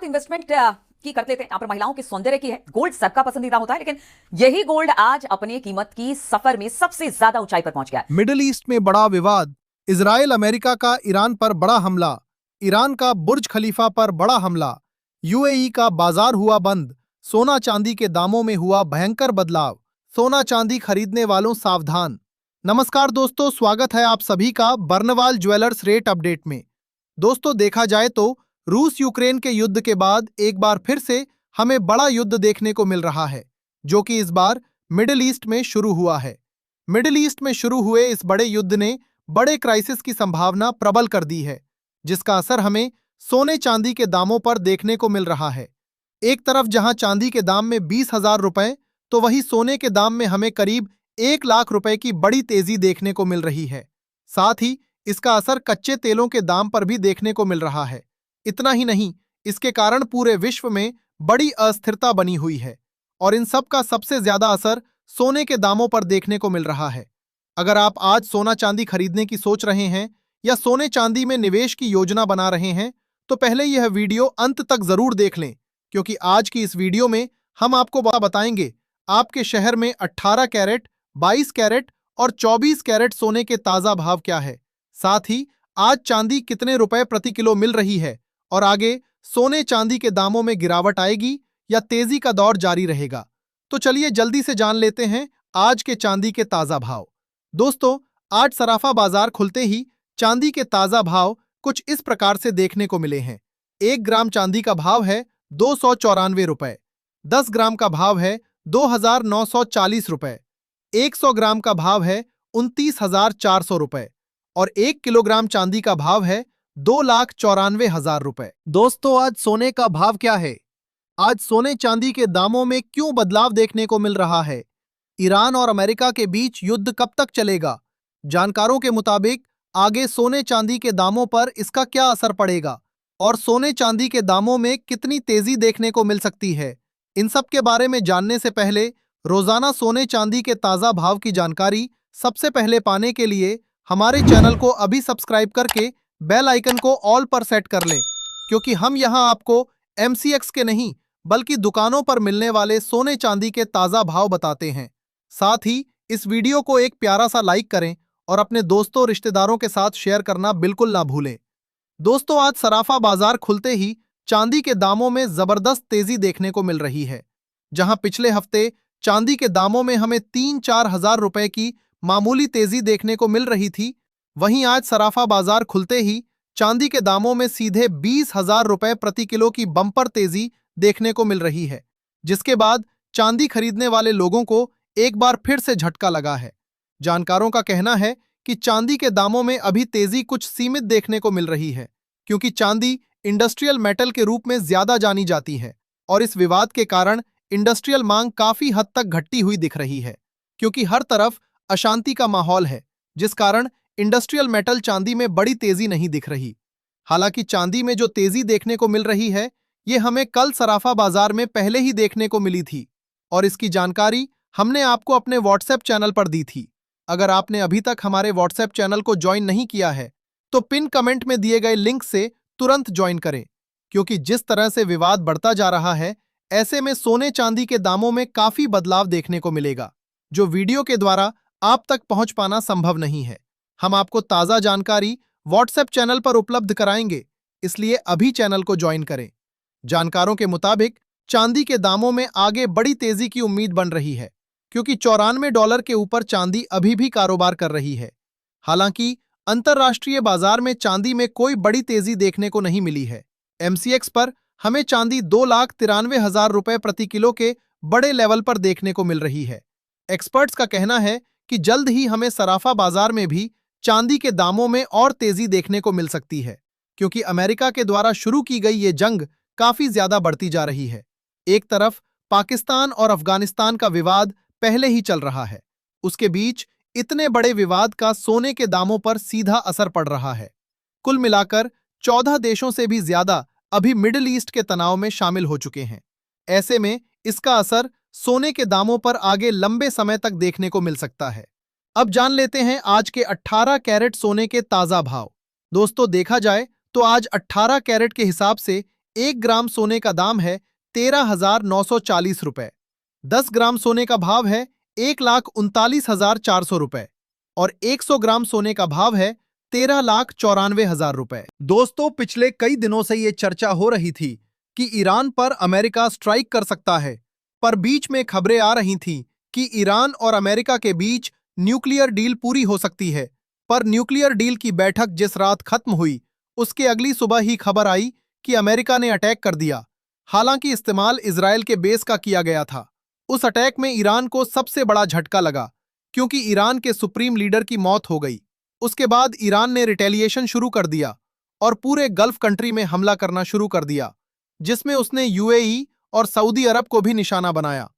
Investment की करते थे, यहाँ पर महिलाओं के सौंदर्य की है। गोल्ड सबका पसंदीदा होता है, लेकिन यही गोल्ड आज अपनी कीमत की सफर में सबसे ज्यादा ऊंचाई पर पहुंच गया है। मिडिल ईस्ट में बड़ा विवाद, इजराइल अमेरिका का ईरान पर बड़ा हमला, ईरान का बुर्ज खलीफा पर बड़ा हमला, यूएई का बाजार हुआ बंद, सोना चांदी के दामों में हुआ भयंकर बदलाव, सोना चांदी खरीदने वालों सावधान। नमस्कार दोस्तों, स्वागत है आप सभी का बर्नवाल ज्वेलर्स रेट अपडेट में। दोस्तों, देखा जाए तो रूस यूक्रेन के युद्ध के बाद एक बार फिर से हमें बड़ा युद्ध देखने को मिल रहा है, जो कि इस बार मिडिल ईस्ट में शुरू हुआ है। मिडिल ईस्ट में शुरू हुए इस बड़े युद्ध ने बड़े क्राइसिस की संभावना प्रबल कर दी है, जिसका असर हमें सोने चांदी के दामों पर देखने को मिल रहा है। एक तरफ जहां चांदी के दाम में 20,000 रुपए, तो वहीं सोने के दाम में हमें करीब 1 लाख रुपए की बड़ी तेजी देखने को मिल रही है। साथ ही इसका असर कच्चे तेलों के दाम पर भी देखने को मिल रहा है। इतना ही नहीं, इसके कारण पूरे विश्व में बड़ी अस्थिरता बनी हुई है और इन सब का सबसे ज्यादा असर सोने के दामों पर देखने को मिल रहा है। अगर आप आज सोना चांदी खरीदने की सोच रहे हैं या सोने चांदी में निवेश की योजना बना रहे हैं, तो पहले यह वीडियो अंत तक जरूर देख लें, क्योंकि आज की इस वीडियो में हम आपको बताएंगे आपके शहर में 18 कैरेट, 22 कैरेट और 24 कैरेट सोने के ताजा भाव क्या है। साथ ही आज चांदी कितने रुपए प्रति किलो मिल रही है और आगे सोने चांदी के दामों में गिरावट आएगी या तेजी का दौर जारी रहेगा। तो चलिए जल्दी से जान लेते हैं आज के चांदी के ताजा भाव। दोस्तों, आज सराफा बाजार खुलते ही चांदी के ताजा भाव कुछ इस प्रकार से देखने को मिले हैं। 1 ग्राम चांदी का भाव है 294 रुपए, 10 ग्राम का भाव है 2,940 रुपए, 100 ग्राम का भाव है 29,400 रुपए और 1 किलोग्राम चांदी का भाव है 2,94,000 रुपए। दोस्तों, आज सोने का भाव क्या है? आज सोने चांदी के दामों में क्यों बदलाव देखने को मिल रहा है? ईरान और अमेरिका के बीच युद्ध कब तक चलेगा? जानकारों के मुताबिक आगे सोने चांदी के दामों पर इसका क्या असर पड़ेगा और सोने चांदी के दामों में कितनी तेजी देखने को मिल सकती है? इन सब के बारे में जानने से पहले रोजाना सोने चांदी के ताजा भाव की जानकारी सबसे पहले पाने के लिए हमारे चैनल को अभी सब्सक्राइब करके बेल आइकन को ऑल पर सेट कर लें, क्योंकि हम यहां आपको एमसीएक्स के नहीं बल्कि दुकानों पर मिलने वाले सोने चांदी के ताजा भाव बताते हैं। साथ ही इस वीडियो को एक प्यारा सा लाइक करें और अपने दोस्तों रिश्तेदारों के साथ शेयर करना बिल्कुल ना भूलें। दोस्तों, आज सराफा बाजार खुलते ही चांदी के दामों में जबरदस्त तेजी देखने को मिल रही है। जहां पिछले हफ्ते चांदी के दामों में हमें 3-4 हजार रुपए की मामूली तेजी देखने को मिल रही थी, वहीं आज सराफा बाजार खुलते ही चांदी के दामों में सीधे 20,000 रुपए प्रति किलो की बम्पर तेजी देखने को मिल रही है, जिसके बाद चांदी खरीदने वाले लोगों को एक बार फिर से झटका लगा है। जानकारों का कहना है कि चांदी के दामों में अभी तेजी कुछ सीमित देखने को मिल रही है, क्योंकि चांदी इंडस्ट्रियल मेटल के रूप में ज्यादा जानी जाती है और इस विवाद के कारण इंडस्ट्रियल मांग काफी हद तक घटती हुई दिख रही है, क्योंकि हर तरफ अशांति का माहौल है, जिस कारण इंडस्ट्रियल मेटल चांदी में बड़ी तेजी नहीं दिख रही। हालांकि चांदी में जो तेजी देखने को मिल रही है, ये हमें कल सराफा बाजार में पहले ही देखने को मिली थी और इसकी जानकारी हमने आपको अपने व्हाट्सएप चैनल पर दी थी। अगर आपने अभी तक हमारे व्हाट्सएप चैनल को ज्वाइन नहीं किया है, तो पिन कमेंट में दिए गए लिंक से तुरंत ज्वाइन करें, क्योंकि जिस तरह से विवाद बढ़ता जा रहा है, ऐसे में सोने चांदी के दामों में काफी बदलाव देखने को मिलेगा, जो वीडियो के द्वारा आप तक पहुंच पाना संभव नहीं है। हम आपको ताजा जानकारी व्हाट्सएप चैनल पर उपलब्ध कराएंगे, इसलिए अभी चैनल को ज्वाइन करें। जानकारों के मुताबिक चांदी के दामों में आगे बड़ी तेजी की उम्मीद बन रही है, क्योंकि $94 के ऊपर चांदी अभी भी कारोबार कर रही है। हालांकि अंतरराष्ट्रीय बाजार में चांदी में कोई बड़ी तेजी देखने को नहीं मिली है। एमसीएक्स पर हमें चांदी 2,93,000 रुपए प्रति किलो के बड़े लेवल पर देखने को मिल रही है। एक्सपर्ट्स का कहना है कि जल्द ही हमें सराफा बाजार में भी चांदी के दामों में और तेजी देखने को मिल सकती है, क्योंकि अमेरिका के द्वारा शुरू की गई ये जंग काफी ज्यादा बढ़ती जा रही है। एक तरफ पाकिस्तान और अफगानिस्तान का विवाद पहले ही चल रहा है, उसके बीच इतने बड़े विवाद का सोने के दामों पर सीधा असर पड़ रहा है। कुल मिलाकर 14 देशों से भी ज्यादा अभी मिडिल ईस्ट के तनाव में शामिल हो चुके हैं। ऐसे में इसका असर सोने के दामों पर आगे लंबे समय तक देखने को मिल सकता है। अब जान लेते हैं आज के 18 कैरेट सोने के ताजा भाव। दोस्तों, देखा जाए तो आज 18 कैरेट के हिसाब से 1 ग्राम सोने का दाम है 13,940 रुपए। 10 ग्राम सोने का भाव है 1,39,400 रुपए और 100 ग्राम सोने का भाव है 13,94,000 रुपए। दोस्तों, पिछले कई दिनों से ये चर्चा हो रही थी कि ईरान पर अमेरिका स्ट्राइक कर सकता है, पर बीच में खबरें आ रही थीं कि ईरान और अमेरिका के बीच न्यूक्लियर डील पूरी हो सकती है। पर न्यूक्लियर डील की बैठक जिस रात खत्म हुई, उसके अगली सुबह ही खबर आई कि अमेरिका ने अटैक कर दिया। हालांकि इस्तेमाल इजराइल के बेस का किया गया था। उस अटैक में ईरान को सबसे बड़ा झटका लगा, क्योंकि ईरान के सुप्रीम लीडर की मौत हो गई। उसके बाद ईरान ने रिटेलिएशन शुरू कर दिया और पूरे गल्फ कंट्री में हमला करना शुरू कर दिया, जिसमें उसने यूएई और सऊदी अरब को भी निशाना बनाया।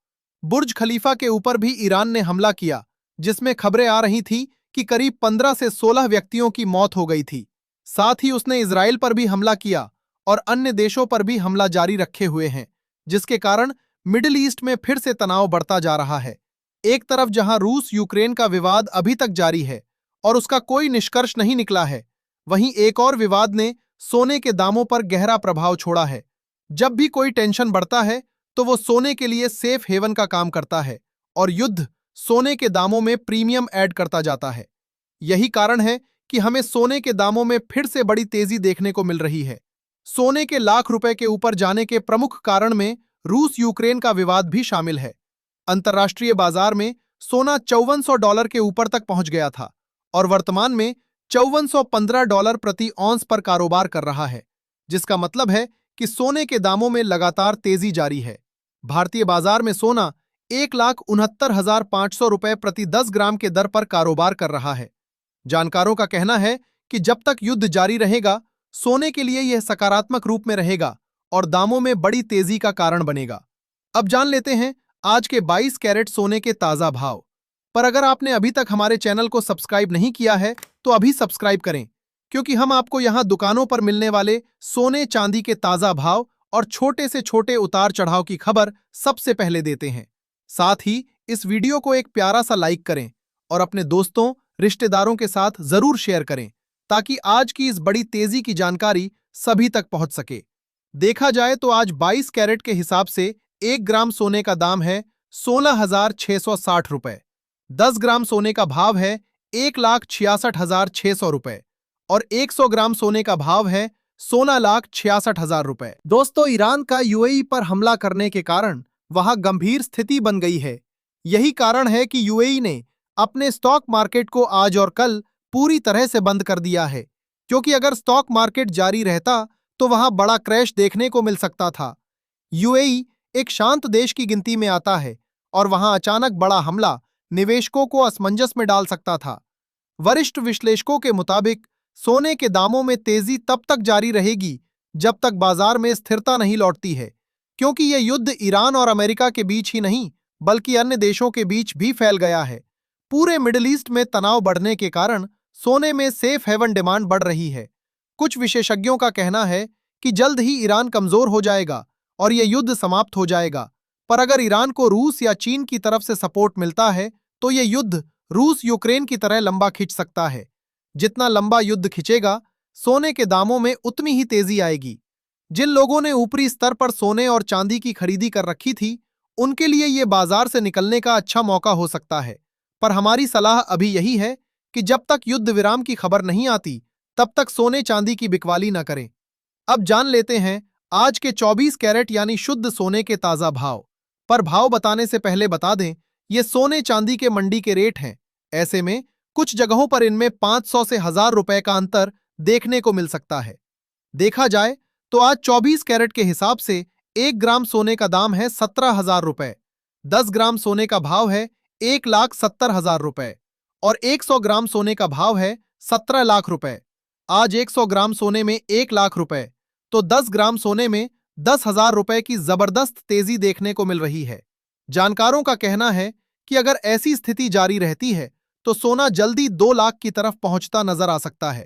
बुर्ज खलीफा के ऊपर भी ईरान ने हमला किया, जिसमें खबरें आ रही थी कि करीब 15 से 16 व्यक्तियों की मौत हो गई थी। साथ ही उसने इजराइल पर भी हमला किया और अन्य देशों पर भी हमला जारी रखे हुए हैं, जिसके कारण मिडिल ईस्ट में फिर से तनाव बढ़ता जा रहा है। एक तरफ जहां रूस यूक्रेन का विवाद अभी तक जारी है और उसका कोई निष्कर्ष नहीं निकला है, वहीं एक और विवाद ने सोने के दामों पर गहरा प्रभाव छोड़ा है। जब भी कोई टेंशन बढ़ता है तो वो सोने के लिए सेफ हेवन का काम करता है और युद्ध सोने के दामों में प्रीमियम ऐड करता जाता है। यही कारण है कि हमें सोने के दामों में फिर से बड़ी तेजी देखने को मिल रही है। सोने के लाख रुपए के ऊपर जाने के प्रमुख कारण में रूस यूक्रेन का विवाद भी शामिल है। अंतर्राष्ट्रीय बाजार में सोना $5400 के ऊपर तक पहुंच गया था और वर्तमान में $5415 प्रति औंस पर कारोबार कर रहा है, जिसका मतलब है कि सोने के दामों में लगातार तेजी जारी है। भारतीय बाजार में सोना 1,69,500 रुपए प्रति 10 ग्राम के दर पर कारोबार कर रहा है। जानकारों का कहना है कि जब तक युद्ध जारी रहेगा, सोने के लिए यह सकारात्मक रूप में रहेगा और दामों में बड़ी तेजी का कारण बनेगा। अब जान लेते हैं आज के 22 कैरेट सोने के ताजा भाव। पर अगर आपने अभी तक हमारे चैनल को सब्सक्राइब नहीं किया है तो अभी सब्सक्राइब करें, क्योंकि हम आपको यहां दुकानों पर मिलने वाले सोने चांदी के ताजा भाव और छोटे से छोटे उतार चढ़ाव की खबर सबसे पहले देते हैं। साथ ही इस वीडियो को एक प्यारा सा लाइक करें और अपने दोस्तों रिश्तेदारों के साथ जरूर शेयर करें, ताकि आज की इस बड़ी तेजी की जानकारी सभी तक पहुंच सके। देखा जाए तो आज 22 कैरेट के हिसाब से 1 ग्राम सोने का दाम है 16,660 रुपए। 10 ग्राम सोने का भाव है 1,66,600 रुपए और 100 ग्राम सोने का भाव है 16,66,000 रुपए। दोस्तों, ईरान का यूएई पर हमला करने के कारण वहां गंभीर स्थिति बन गई है। यही कारण है कि यूएई ने अपने स्टॉक मार्केट को आज और कल पूरी तरह से बंद कर दिया है, क्योंकि अगर स्टॉक मार्केट जारी रहता तो वहां बड़ा क्रैश देखने को मिल सकता था। यूएई एक शांत देश की गिनती में आता है और वहां अचानक बड़ा हमला निवेशकों को असमंजस में डाल सकता था। वरिष्ठ विश्लेषकों के मुताबिक सोने के दामों में तेजी तब तक जारी रहेगी जब तक बाजार में स्थिरता नहीं लौटती है, क्योंकि यह युद्ध ईरान और अमेरिका के बीच ही नहीं बल्कि अन्य देशों के बीच भी फैल गया है। पूरे मिडिल ईस्ट में तनाव बढ़ने के कारण सोने में सेफ हेवन डिमांड बढ़ रही है। कुछ विशेषज्ञों का कहना है कि जल्द ही ईरान कमजोर हो जाएगा और यह युद्ध समाप्त हो जाएगा। पर अगर ईरान को रूस या चीन की तरफ से सपोर्ट मिलता है तो यह युद्ध रूस यूक्रेन की तरह लंबा खिंच सकता है। जितना लंबा युद्ध खिंचेगा, सोने के दामों में उतनी ही तेजी आएगी। जिन लोगों ने ऊपरी स्तर पर सोने और चांदी की खरीदी कर रखी थी, उनके लिए यह बाजार से निकलने का अच्छा मौका हो सकता है। पर हमारी सलाह अभी यही है कि जब तक युद्ध विराम की खबर नहीं आती, तब तक सोने चांदी की बिकवाली न करें। अब जान लेते हैं आज के 24 कैरेट यानी शुद्ध सोने के ताजा भाव। पर भाव बताने से पहले बता दें, ये सोने चांदी के मंडी के रेट हैं। ऐसे में कुछ जगहों पर इनमें 500 से 1000 रुपए का अंतर देखने को मिल सकता है। देखा जाए तो आज 24 कैरेट के हिसाब से 1 ग्राम सोने का दाम है 17,000 रुपए। 10 ग्राम सोने का भाव है 1,70,000 रुपए और 100 ग्राम सोने का भाव है 17 लाख रुपए। आज 100 ग्राम सोने में 1 लाख रुपए तो 10 ग्राम सोने में 10,000 रुपए की जबरदस्त तेजी देखने को मिल रही है। जानकारों का कहना है कि अगर ऐसी स्थिति जारी रहती है तो सोना जल्दी 2 लाख की तरफ पहुंचता नजर आ सकता है।